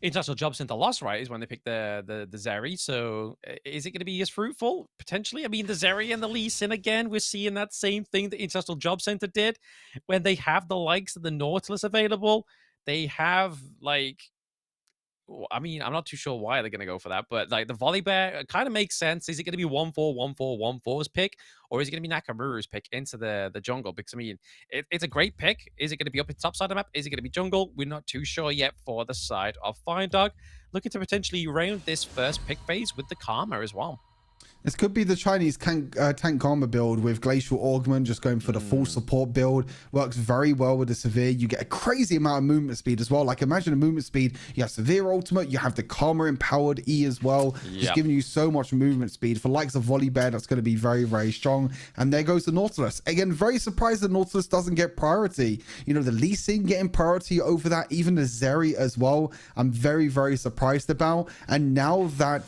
International Jobcenter lost, right, is when they picked the Zeri. So is it going to be as fruitful? Potentially. I mean, the Zeri and the Lee Sin again, we're seeing that same thing the International Jobcenter did when they have the likes of the Nautilus available. They have, like, I mean, I'm not too sure why they're going to go for that, but like the Volibear kind of makes sense. Is it going to be 1-4, 1-4, 1-4's pick, or is it going to be Nakamuru's pick into the jungle? Because I mean, it's a great pick. Is it going to be up in top side of the map? Is it going to be jungle? We're not too sure yet for the side of Fine Dog. Looking to potentially round this first pick phase with the Karma as well. This could be the Chinese tank Karma build with Glacial Augment, just going for the full support build. Works very well with the Severe. You get a crazy amount of movement speed as well. Like, imagine a movement speed. You have Severe Ultimate. You have the Karma Empowered E as well. Yep. Just giving you so much movement speed. For likes of Volibear, that's going to be very, very strong. And there goes the Nautilus. Again, very surprised the Nautilus doesn't get priority. You know, the Lee Sin getting priority over that. Even the Zeri as well. I'm very, very surprised about. And now that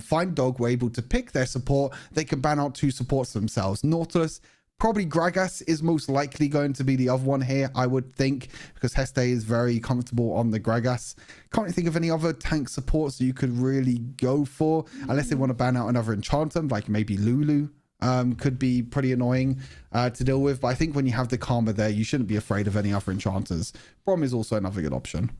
Fine Dog were able to pick their support, they can ban out 2 supports themselves. Nautilus, probably Gragas is most likely going to be the other one here, I would think, because Heste is very comfortable on the Gragas. Can't really think of any other tank supports that you could really go for, unless they want to ban out another enchanter, like maybe Lulu. Could be pretty annoying to deal with, but I think when you have the Karma there, you shouldn't be afraid of any other enchanters. Brom is also another good option.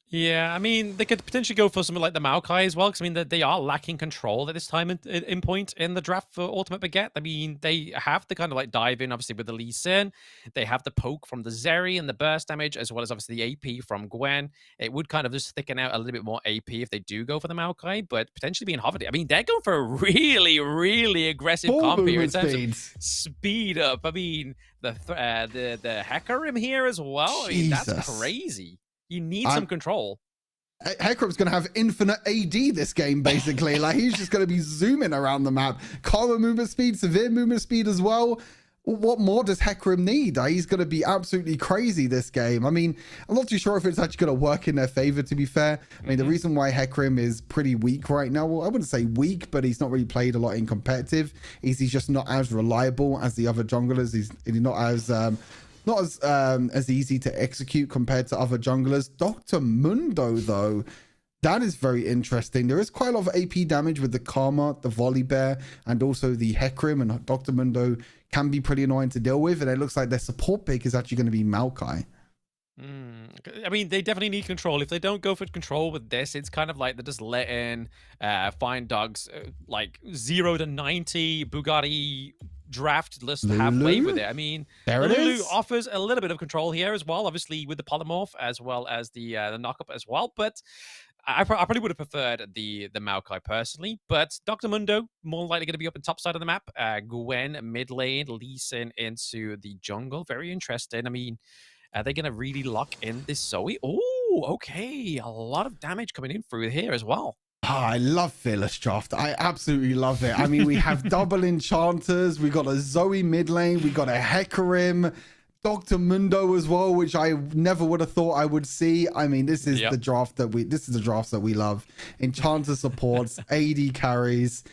Yeah, I mean, they could potentially go for something like the Maokai as well, because I mean, they are lacking control at this time in point in the draft for Ultimate Baguette. I mean, they have the kind of like dive in, obviously, with the Lee Sin. They have the poke from the Zeri and the burst damage, as well as obviously the AP from Gwen. It would kind of just thicken out a little bit more AP if they do go for the Maokai, but potentially being hovered. I mean, they're going for a really, really aggressive comp here in terms of speed up. I mean, the Hecarim here as well. I mean, that's crazy. You need some control. Hecarim's going to have infinite AD this game, basically. Like, he's just going to be zooming around the map. Karma movement speed, severe movement speed as well. What more does Hecarim need? He's going to be absolutely crazy this game. I mean, I'm not too sure if it's actually going to work in their favor, to be fair. I mean, the reason why Hecarim is pretty weak right now, well, I wouldn't say weak, but he's not really played a lot in competitive, is he's just not as reliable as the other junglers. He's not as easy to execute compared to other junglers. Dr. Mundo, though, that is very interesting. There is quite a lot of AP damage with the Karma, the Volibear, and also the Hecarim, and Dr. Mundo can be pretty annoying to deal with, and it looks like their support pick is actually going to be Maokai. I mean, they definitely need control. If they don't go for control with this, it's kind of like they're just letting Fine Dogs like 0 to 90 Bugatti draft list halfway with it. I mean, Lulu offers a little bit of control here as well, obviously with the polymorph as well as the knockup as well, but I probably would have preferred the Maokai personally, but Dr. Mundo more likely going to be up in top side of the map. Gwen mid lane, Lee Sin into the jungle. Very interesting. I mean, are they going to really lock in this Zoe? Oh, okay. A lot of damage coming in through here as well. Oh, I love Fearless Draft. I absolutely love it. I mean, we have double enchanters. We got a Zoe mid lane. We got a Hecarim, Dr. Mundo as well, which I never would have thought I would see. I mean, this is the draft that we love. Enchanter supports, AD carries.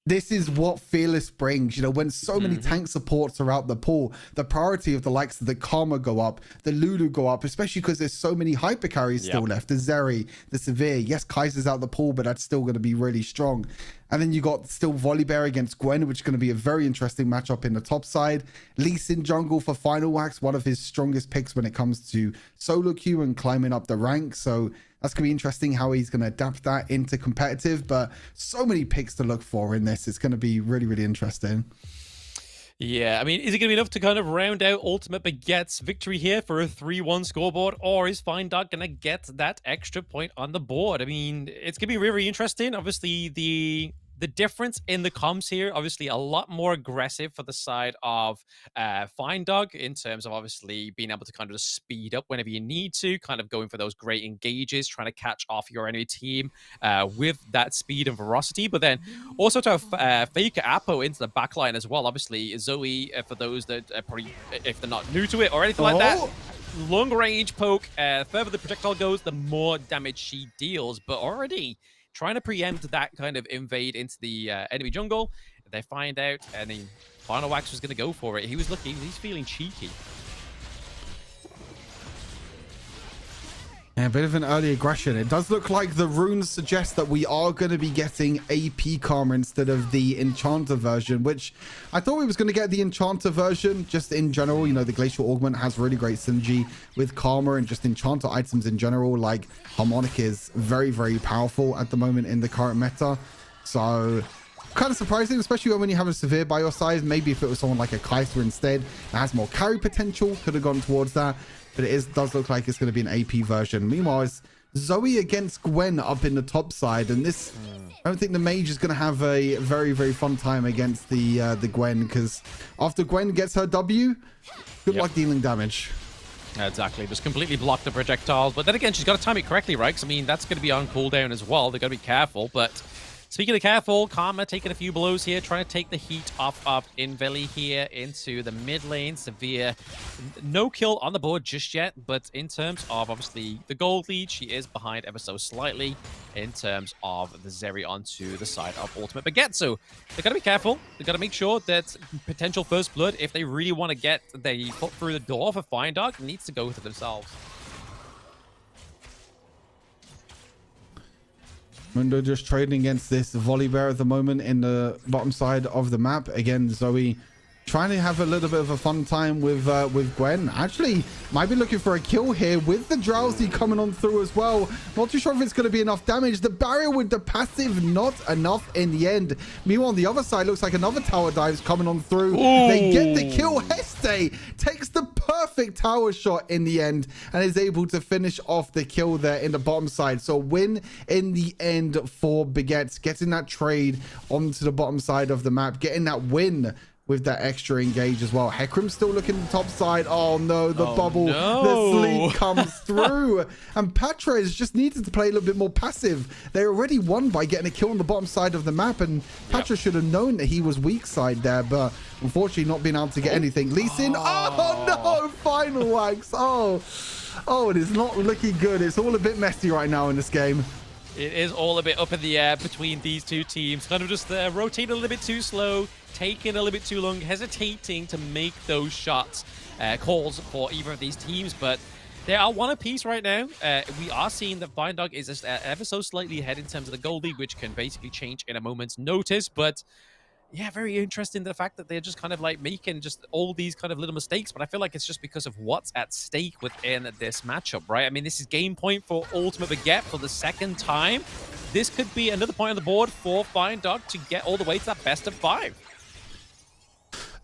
This is what Fearless brings. You know, when so many tank supports are out the pool, the priority of the likes of the Karma go up, the Lulu go up, especially because there's so many hyper carries still left. The Zeri, the Severe. Yes, Kaiser's out the pool, but that's still going to be really strong. And then you got still Volibear against Gwen, which is going to be a very interesting matchup in the top side. Lee Sin jungle for Final Wax, one of his strongest picks when it comes to solo queue and climbing up the rank. So that's going to be interesting how he's going to adapt that into competitive, but so many picks to look for in this. It's going to be really, really interesting. Yeah, I mean, is it going to be enough to kind of round out Ultimate Baguette's victory here for a 3-1 scoreboard, or is Fine Dog going to get that extra point on the board? I mean, it's going to be really, really interesting. Obviously, the difference in the comps here, obviously a lot more aggressive for the side of Fine Dog in terms of obviously being able to kind of just speed up whenever you need to, kind of going for those great engages, trying to catch off your enemy team with that speed and velocity, but then also to have Faker Apo into the backline as well. Obviously, Zoe, for those that probably, if they're not new to it or anything like that, long range poke, further the projectile goes, the more damage she deals, but already trying to preempt that kind of invade into the enemy jungle. They find out, and then Final Wax was going to go for it. He was looking, he's feeling cheeky. A bit of an early aggression. It does look like the runes suggest that we are going to be getting AP Karma instead of the Enchanter version, which I thought we was going to get the Enchanter version just in general. You know, the Glacial Augment has really great synergy with Karma and just Enchanter items in general. Like Harmonic is very, very powerful at the moment in the current meta. So kind of surprising, especially when you have a Severe by your side. Maybe if it was someone like a Kaiser instead that has more carry potential, could have gone towards that. But it does look like it's going to be an AP version. Meanwhile, it's Zoe against Gwen up in the top side. And this, I don't think the mage is going to have a very, very fun time against the Gwen. Because after Gwen gets her W, good luck dealing damage. Exactly. Just completely block the projectiles. But then again, she's got to time it correctly, right? Because, I mean, that's going to be on cooldown as well. They've got to be careful. But speaking of careful, Karma taking a few blows here, trying to take the heat off of Inveli here into the mid lane. Severe, no kill on the board just yet, but in terms of obviously the gold lead, she is behind ever so slightly in terms of the Zeri onto the side of Ultimate Baguette. So they've got to be careful. They've got to make sure that potential first blood, if they really want to get the foot through the door for Fine Dog, needs to go to themselves. Mundo just trading against this volley bear at the moment in the bottom side of the map. Again, Zoe trying to have a little bit of a fun time with Gwen. Actually, might be looking for a kill here with the Drowsy coming on through as well. Not too sure if it's going to be enough damage. The barrier with the passive, not enough in the end. Meanwhile, on the other side, looks like another tower dive's coming on through. Ooh. They get the kill. Heste takes the perfect tower shot in the end and is able to finish off the kill there in the bottom side. So win in the end for Baguette, getting that trade onto the bottom side of the map, getting that win with that extra engage as well. Hecarim still looking at the top side. Oh no, the bubble, the sleep comes through. And Patres just needed to play a little bit more passive. They already won by getting a kill on the bottom side of the map, and Patres should have known that he was weak side there, but unfortunately not being able to get anything. Lee Sin, oh no, final wax. Oh, it is not looking good. It's all a bit messy right now in this game. It is all a bit up in the air between these two teams. Kind of just rotating a little bit too slow, taking a little bit too long, hesitating to make those shots, calls for either of these teams. But they are one apiece right now. We are seeing that Fine Dog is just ever so slightly ahead in terms of the gold lead, which can basically change in a moment's notice. But yeah, very interesting, the fact that they're just kind of like making just all these kind of little mistakes, but I feel like it's just because of what's at stake within this matchup, right? I mean, this is game point for Ultimate Baguette for the second time. This could be another point on the board for Fine Dog to get all the way to that best of 5.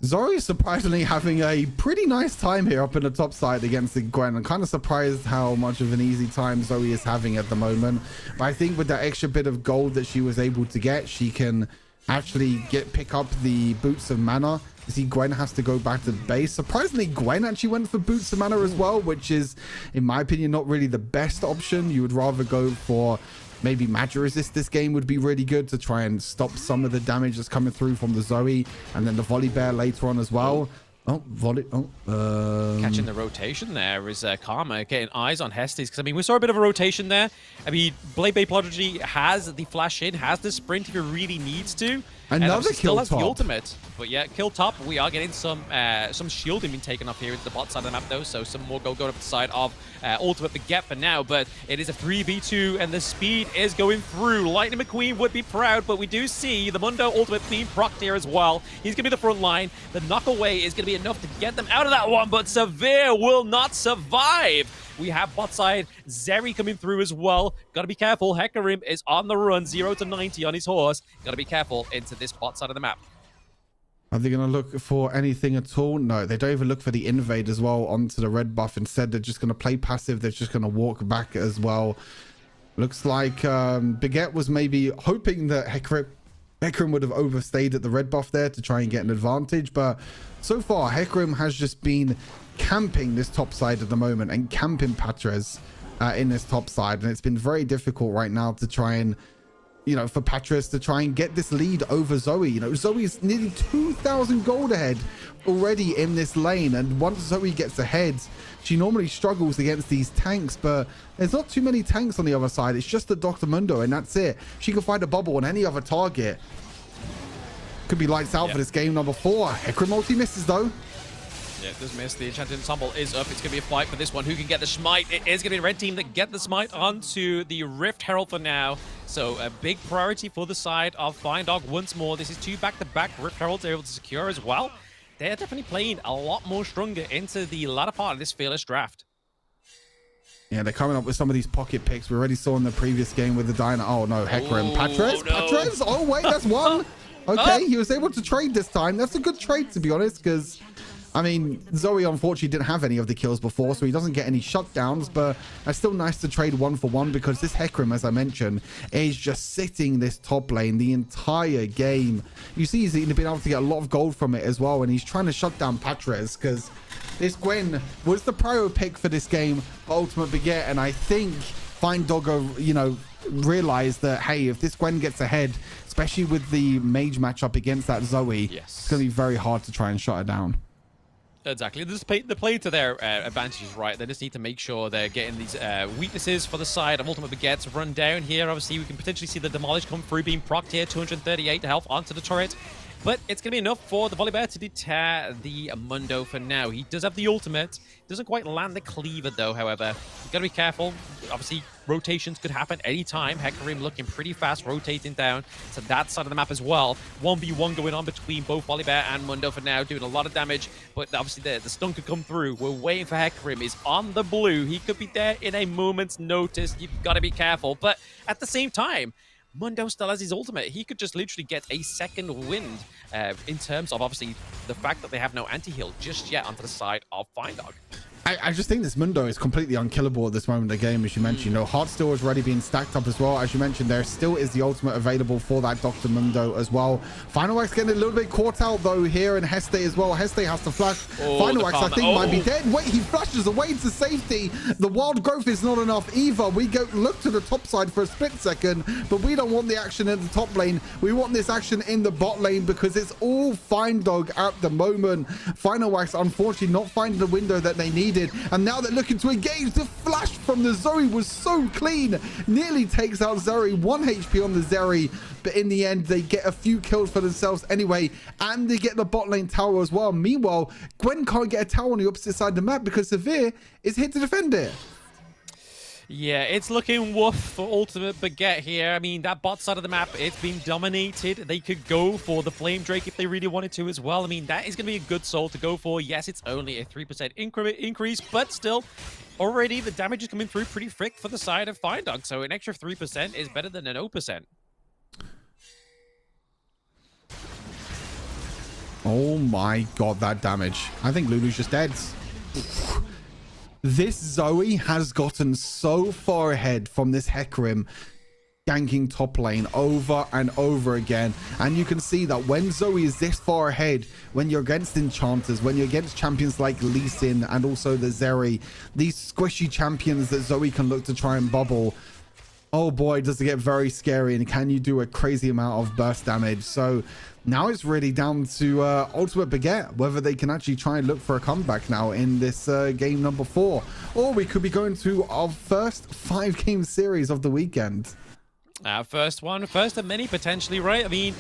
Zori is surprisingly having a pretty nice time here up in the top side against the Gwen. I'm kind of surprised how much of an easy time Zoe is having at the moment. But I think with that extra bit of gold that she was able to get, she can actually pick up the Boots of Mana. You see, Gwen has to go back to base. Surprisingly, Gwen actually went for Boots of Mana as well, which is, in my opinion, not really the best option. You would rather go for maybe Magic Resist. This game would be really good to try and stop some of the damage that's coming through from the Zoe, and then the Volley Bear later on as well. Catching the rotation there is Karma, getting eyes on Hestes, because I mean, we saw a bit of a rotation there. I mean, Blade Bay Prodigy has the flash in, has the sprint if it really needs to. Another kill has top. The ultimate, but yeah, kill top. We are getting some shielding being taken off here into the bot side of the map though, so some more going up the side of Ultimate Baguette for now. But it is a 3v2, and the speed is going through. Lightning McQueen would be proud, but we do see the Mundo Ultimate being procced here as well. He's gonna be the front line. The knockaway is gonna be enough to get them out of that one, but Severe will not survive. We have bot side Zeri coming through as well. Got to be careful. Hecarim is on the run, 0 to 90 on his horse. Got to be careful into this bot side of the map. Are they going to look for anything at all? No, they don't even look for the invade as well onto the red buff. Instead, they're just going to play passive. They're just going to walk back as well. Looks like Baguette was maybe hoping that Hecarim would have overstayed at the red buff there to try and get an advantage. But so far, Hecarim has just been camping this top side at the moment and camping Patres in this top side, and it's been very difficult right now to try and, you know, for Patres to try and get this lead over Zoe. You know, Zoe is nearly 2,000 gold ahead already in this lane, and once Zoe gets ahead, she normally struggles against these tanks, but there's not too many tanks on the other side. It's just the Dr. Mundo, and that's it. She can find a bubble on any other target. Could be lights out for this game number 4. Hecarim multi misses though. Yeah, does miss. The Enchanted Ensemble is up. It's going to be a fight for this one. Who can get the smite? It is going to be the red team that get the smite onto the Rift Herald for now. So a big priority for the side of Fine Dog once more. This is 2 back-to-back Rift Heralds they're able to secure as well. They're definitely playing a lot more stronger into the latter part of this Fearless draft. Yeah, they're coming up with some of these pocket picks. We already saw in the previous game with the Dyna. Oh, no, Hecarim. Patres? No. Patres? Oh, wait, that's one. Okay, he was able to trade this time. That's a good trade, to be honest, because, I mean, Zoe unfortunately didn't have any of the kills before, so he doesn't get any shutdowns, but it's still nice to trade 1-for-1 because this Hecarim, as I mentioned, is just sitting this top lane the entire game. You see he's been able to get a lot of gold from it as well, and he's trying to shut down Patres because this Gwen was the prio pick for this game for Ultimate Baguette, and I think Fine Doggo, you know, realized that, hey, if this Gwen gets ahead, especially with the mage matchup against that Zoe, it's going to be very hard to try and shut her down. Exactly. They play to their advantages, right? They just need to make sure they're getting these weaknesses for the side of Ultimate Baguette run down here. Obviously, we can potentially see the Demolish come through, being procced here, 238 health onto the turret. But it's going to be enough for the Volibear to deter the Mundo for now. He does have the ultimate. Doesn't quite land the cleaver, though, however. You've got to be careful. Obviously, rotations could happen anytime. Hecarim looking pretty fast, rotating down to that side of the map as well. 1v1 going on between both Volibear and Mundo for now, doing a lot of damage. But obviously, the stun could come through. We're waiting for Hecarim. He's on the blue. He could be there in a moment's notice. You've got to be careful. But at the same time, Mundo still has his ultimate. He could just literally get a second wind in terms of, obviously, the fact that they have no anti-heal just yet onto the side of Fine Dog. I just think this Mundo is completely unkillable at this moment of the game, as you mentioned. You know, Heartsteel has already been stacked up as well. As you mentioned, there still is the ultimate available for that Dr. Mundo as well. Final Wax getting a little bit caught out, though, here, and Heste as well. Heste has to flash. Final Wax, I think, might be dead. Wait, he flashes away to safety. The wild growth is not enough either. We go look to the top side for a split second, but we don't want the action in the top lane. We want this action in the bot lane because it's all Fine Dog at the moment. Final Wax, unfortunately, not finding the window that they needed. And now they're looking to engage. The flash from the Zoe was so clean. Nearly takes out Zeri. 1 HP on the Zeri. But in the end, they get a few kills for themselves anyway. And they get the bot lane tower as well. Meanwhile, Gwen can't get a tower on the opposite side of the map because Severe is here to defend it. Yeah, it's looking woof for Ultimate Baguette here. I mean, that bot side of the map, it's been dominated. They could go for the Flame Drake if they really wanted to as well. I mean, that is going to be a good soul to go for. Yes, it's only a 3% increase, but still, already the damage is coming through pretty thick for the side of Fine Dog. So an extra 3% is better than an 0%. Oh my god, that damage. I think Lulu's just dead. This Zoe has gotten so far ahead from this Hecarim ganking top lane over and over again, and you can see that when Zoe is this far ahead, when you're against enchanters, when you're against champions like Lee Sin and also the Zeri, these squishy champions that Zoe can look to try and bubble, oh boy, does it get very scary, and can you do a crazy amount of burst damage. So now it's really down to Ultimate Baguette, whether they can actually try and look for a comeback now in this game number 4. Or we could be going to our first 5-game series of the weekend. First of many potentially, right? I mean,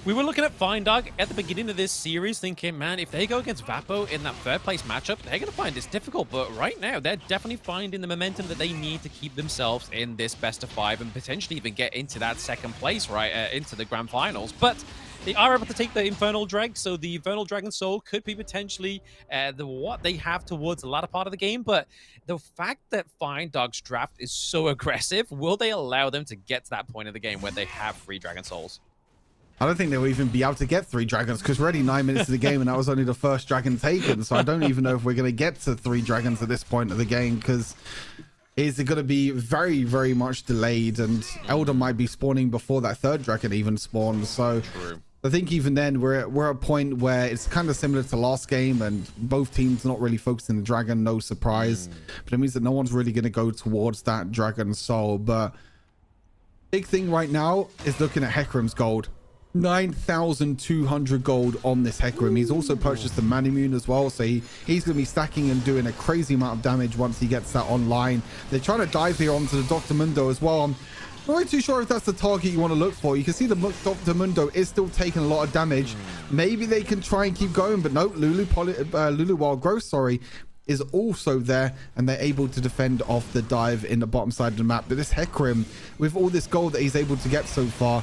we were looking at Fine Dog at the beginning of this series thinking, man, if they go against Vapo in that third place matchup, they're going to find this difficult. But right now, they're definitely finding the momentum that they need to keep themselves in this best of 5 and potentially even get into that second place, right, into the grand finals. But they are able to take the Infernal Drag, so the Infernal Dragon Soul could be potentially what they have towards the latter part of the game. But the fact that Fine Dog's draft is so aggressive, will they allow them to get to that point of the game where they have 3 Dragon Souls? I don't think they'll even be able to get 3 dragons because we're already 9 minutes of the game and that was only the first dragon taken. So I don't even know if we're going to get to 3 dragons at this point of the game because is it going to be very, very much delayed, and Elder might be spawning before that 3rd dragon even spawns. So True. I think even then we're at a point where it's kind of similar to last game and both teams not really focusing on the dragon, no surprise. But it means that no one's really going to go towards that dragon soul. But big thing right now is looking at Hecarim's gold. 9,200 gold on this Hecarim. He's also purchased the Manimune as well, so he's going to be stacking and doing a crazy amount of damage once he gets that online. They're trying to dive here onto the Dr. Mundo as well. Not really too sure if that's the target you want to look for. You can see the Dr. Mundo is still taking a lot of damage. Maybe they can try and keep going, but nope. Lulu Wild Growth, sorry, is also there, and they're able to defend off the dive in the bottom side of the map. But this Hecarim, with all this gold that he's able to get so far,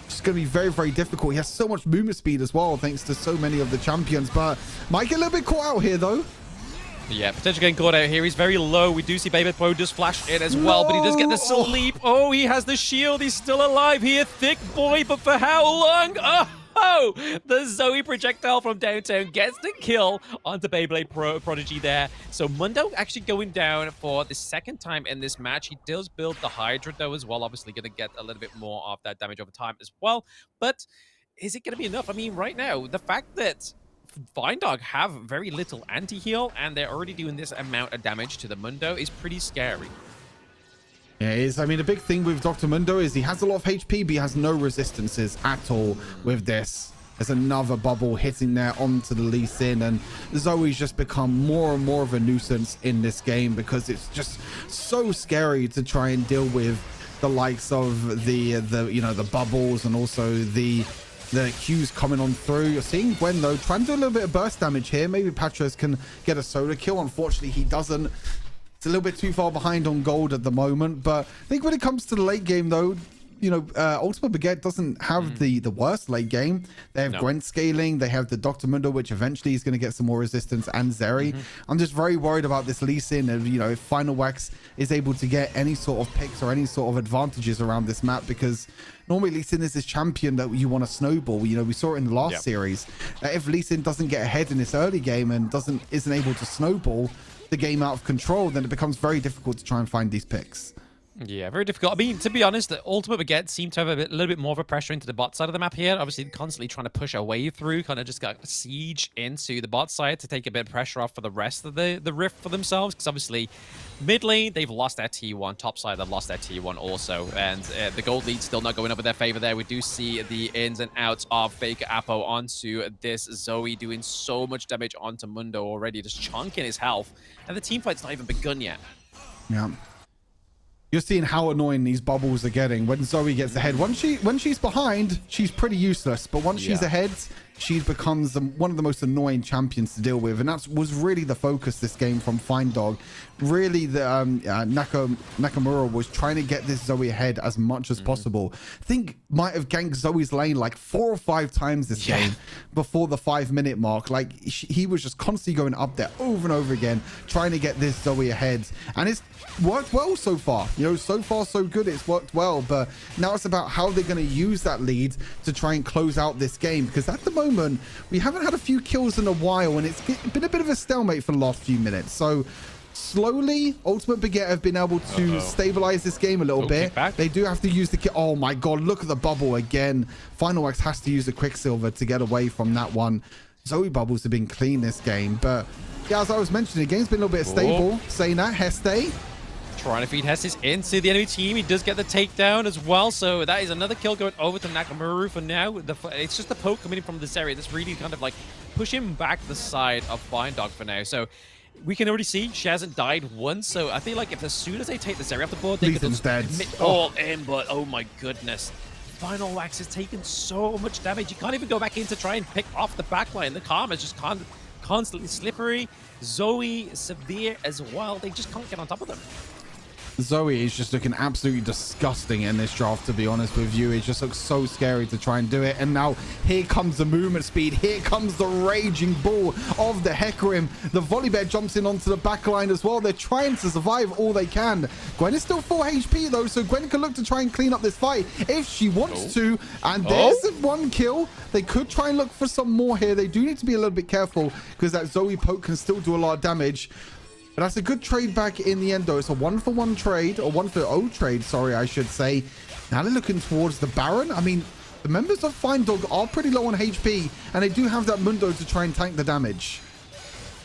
it's going to be very, very difficult. He has so much movement speed as well, thanks to so many of the champions, but might get a little bit caught out here, though. Yeah, potentially getting caught out here. He's very low. We do see Baguette does flash in as well, but he does get the sleep. Oh, he has the shield. He's still alive here. Thick boy, but for how long? Oh, the Zoe projectile from downtown gets the kill onto Beyblade Prodigy there. So Mundo actually going down for the second time in this match. He does build the Hydra, though, as well. Obviously going to get a little bit more of that damage over time as well. But is it going to be enough? I mean, right now, the fact that Dog have very little anti-heal, and they're already doing this amount of damage to the Mundo is pretty scary. Yeah, it is. I mean, the big thing with Dr. Mundo is he has a lot of HP, but he has no resistances at all with this. There's another bubble hitting there onto the Lee Sin, and Zoe's just become more and more of a nuisance in this game because it's just so scary to try and deal with the likes of the bubbles and also the Qs coming on through. You're seeing Gwen, though, trying to do a little bit of burst damage here. Maybe Patras can get a solo kill. Unfortunately, he doesn't. It's a little bit too far behind on gold at the moment. But I think when it comes to the late game, though, Ultimate Baguette doesn't have the worst late game. They have Gwen scaling. They have the Dr. Mundo, which eventually is going to get some more resistance, and Zeri. I'm just very worried about this Lee Sin. If Final Wax is able to get any sort of picks or any sort of advantages around this map, because normally Lee Sin is this champion that you want to snowball. We saw it in the last series. If Lee Sin doesn't get ahead in this early game and isn't able to snowball the game out of control, then it becomes very difficult to try and find these picks. Yeah, very difficult. I mean, to be honest, the Ultimate Baguette seemed to have a little bit more of a pressure into the bot side of the map here. Obviously, constantly trying to push a wave through, kind of just got a siege into the bot side to take a bit of pressure off for the rest of the rift for themselves. Because obviously, mid lane, they've lost their T1. Top side, they've lost their T1 also. And the gold lead still not going up in their favor there. We do see the ins and outs of Faker Apo onto this Zoe, doing so much damage onto Mundo already, just chunking his health. And the team fight's not even begun yet. Yeah. You're seeing how annoying these bubbles are getting when Zoe gets ahead. When she's behind, she's pretty useless. But once she's ahead, she becomes one of the most annoying champions to deal with. And that was really the focus this game from Dog. Really, the Nakamura was trying to get this Zoe ahead as much as possible. I think might have ganked Zoe's lane like 4 or 5 times this game before the 5-minute mark. Like, he was just constantly going up there over and over again, trying to get this Zoe ahead. And it's worked well so far. So far so good. It's worked well. But now it's about how they're going to use that lead to try and close out this game. Because at the moment, we haven't had a few kills in a while, and it's been a bit of a stalemate for the last few minutes. So slowly, Ultimate Baguette have been able to stabilize this game a little bit. They do have to use the oh my god, look at the bubble again. Final Wax has to use the Quicksilver to get away from that one. Zoe bubbles have been clean this game, but yeah, as I was mentioning, the game's been a little bit stable. Saying that, Heste trying to feed Hestes into the enemy team. He does get the takedown as well, so that is another kill going over to Nakamura for now. It's just the poke coming in from this area that's really kind of like pushing back the side of Dog for now. So we can already see she hasn't died once, so I feel like if as soon as they take this area off the board, they could just all in, but oh my goodness. Final Wax has taken so much damage. You can't even go back in to try and pick off the backline. The Karma is just constantly slippery. Zoe, severe as well. They just can't get on top of them. Zoe is just looking absolutely disgusting in this draft, to be honest with you. It just looks so scary to try and do it. And now here comes the movement speed. Here comes the raging bull of the Hecarim. The volley bear jumps in onto the back line as well. They're trying to survive all they can. Gwen is still 4 HP though, so Gwen can look to try and clean up this fight if she wants to. And there's the 1 kill. They could try and look for some more here. They do need to be a little bit careful because that Zoe poke can still do a lot of damage. But that's a good trade back in the end, though. It's a 1-for-1 trade, or 1-for-0 trade, sorry, I should say. Now they're looking towards the Baron. I mean, the members of Dog are pretty low on HP, and they do have that Mundo to try and tank the damage.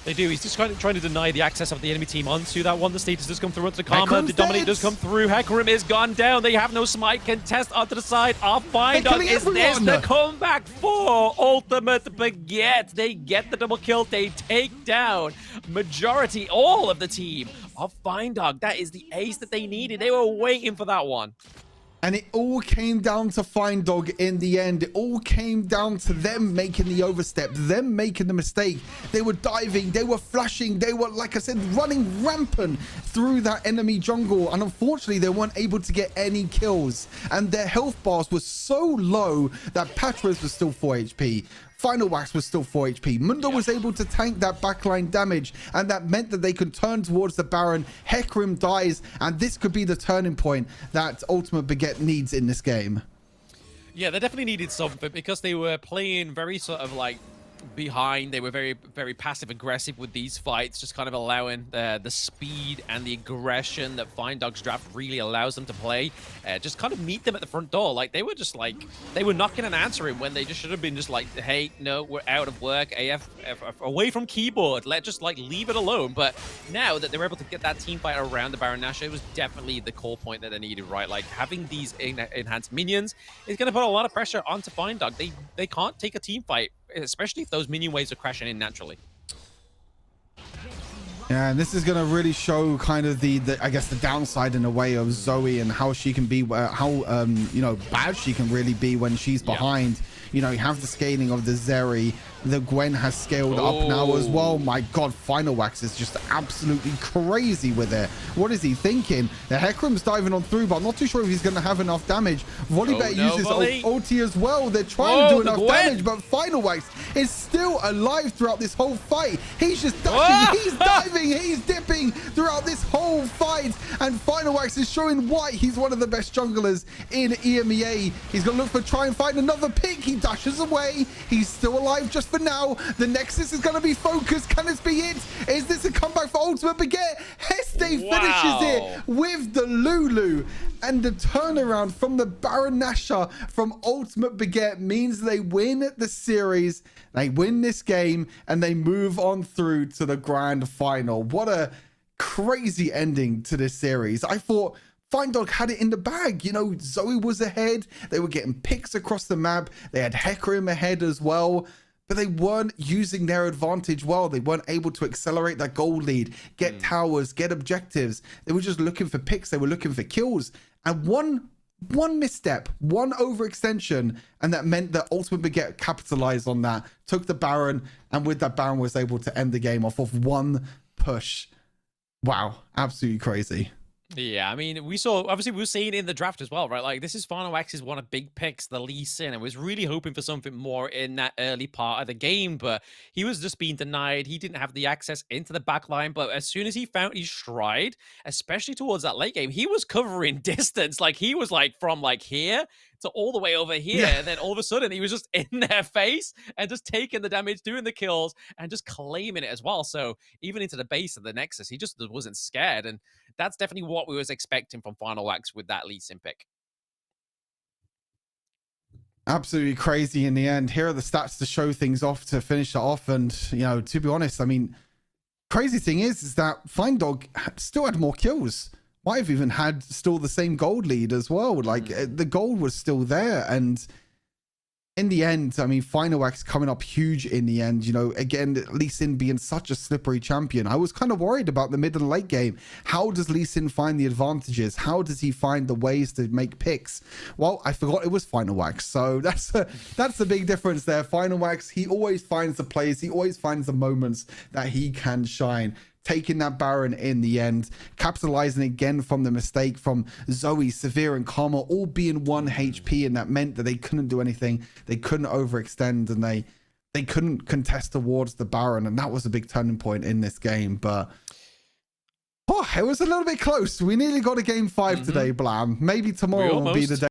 They do. He's just trying to deny the access of the enemy team onto that one. The status does come through onto the Karma. The dominate does come through. Hecarim is gone down. They have no smite contest onto the side of Dog. Is this the comeback for Ultimate Baguette? They get the double kill. They take down majority, all of the team of Dog. That is the ace that they needed. They were waiting for that one. And it all came down to Fine Dog in the end. It all came down to them making the overstep, them making the mistake. They were diving, they were flashing, they were, like I said, running rampant through that enemy jungle. And unfortunately, they weren't able to get any kills. And their health bars were so low that Patras was still 4 HP. Final Wax was still 4 HP. Mundo was able to tank that backline damage, and that meant that they could turn towards the Baron. Hecarim dies, and this could be the turning point that Ultimate Baguette needs in this game. Yeah, they definitely needed something because they were playing very sort of like behind. They were very, very passive aggressive with these fights, just kind of allowing the speed and the aggression that Fine Dog's draft really allows them to play. Just kind of meet them at the front door. Like, they were just like, they were knocking and answering when they just should have been just like, hey, no, we're out of work, AF away from keyboard, let's just like leave it alone. But now that they were able to get that team fight around the Baron Nashor, it was definitely the core point that they needed, right? Like, having these enhanced minions is going to put a lot of pressure onto Fine Dog. They can't take a team fight, especially if those minion waves are crashing in naturally. Yeah, and this is going to really show kind of the I guess the downside in a way of Zoe and how she can be, how you know, bad she can really be when she's behind. You know, you have the scaling of the Zeri. The Gwen has scaled up now as well. My God, Final Wax is just absolutely crazy with it. What is he thinking? The Hecarim's diving on through, but I'm not too sure if he's going to have enough damage. Volleybet uses ulti as well. They're trying to do enough damage, but Final Wax is still alive throughout this whole fight. He's just dashing, he's diving, he's dipping throughout this whole fight, and Final Wax is showing why he's one of the best junglers in EMEA. He's going to look for try and find another pick. He dashes away. He's still alive just for now. The Nexus is going to be focused. Can this be it? Is this a comeback for Ultimate Baguette? Heste finishes it with the Lulu. And the turnaround from the Baron Nashor from Ultimate Baguette means they win the series, they win this game, and they move on through to the grand final. What a crazy ending to this series. I thought Fine Dog had it in the bag. You know, Zoe was ahead. They were getting picks across the map. They had Hecarim ahead as well. But they weren't using their advantage well. They weren't able to accelerate that gold lead, get towers, get objectives. They were just looking for picks. They were looking for kills. And one misstep, one overextension, and that meant that Ultimate Baguette capitalized on that, took the Baron, and with that Baron was able to end the game off of one push. Wow, absolutely crazy. Yeah, I mean, we saw, obviously, we were seeing in the draft as well, right? Like, this is Final X's one of big picks, the Lee Sin. I was really hoping for something more in that early part of the game, but he was just being denied. He didn't have the access into the backline, but as soon as he found his stride, especially towards that late game, he was covering distance. Like, he was like from like here to all the way over here, and then all of a sudden he was just in their face and just taking the damage, doing the kills, and just claiming it as well. So even into the base of the Nexus, he just wasn't scared, and that's definitely what we was expecting from Final Wax with that Lee Sin pick. Absolutely crazy in the end. Here are the stats to show things off, to finish it off. And, you know, to be honest, I mean, crazy thing is that Fine Dog still had more kills. Might have even had still the same gold lead as well. Like, the gold was still there. And in the end, I mean, Final Wax coming up huge in the end. You know, again, Lee Sin being such a slippery champion. I was kind of worried about the mid and late game. How does Lee Sin find the advantages? How does he find the ways to make picks? Well, I forgot it was Final Wax. So that's the big difference there. Final Wax, he always finds the plays. He always finds the moments that he can shine. Taking that Baron in the end, capitalizing again from the mistake from Zoe, Severe, and Karma all being 1 HP, and that meant that they couldn't do anything. They couldn't overextend, and they couldn't contest towards the Baron, and that was a big turning point in this game. But it was a little bit close. We nearly got a game 5 today, Blam. Maybe tomorrow will be the day.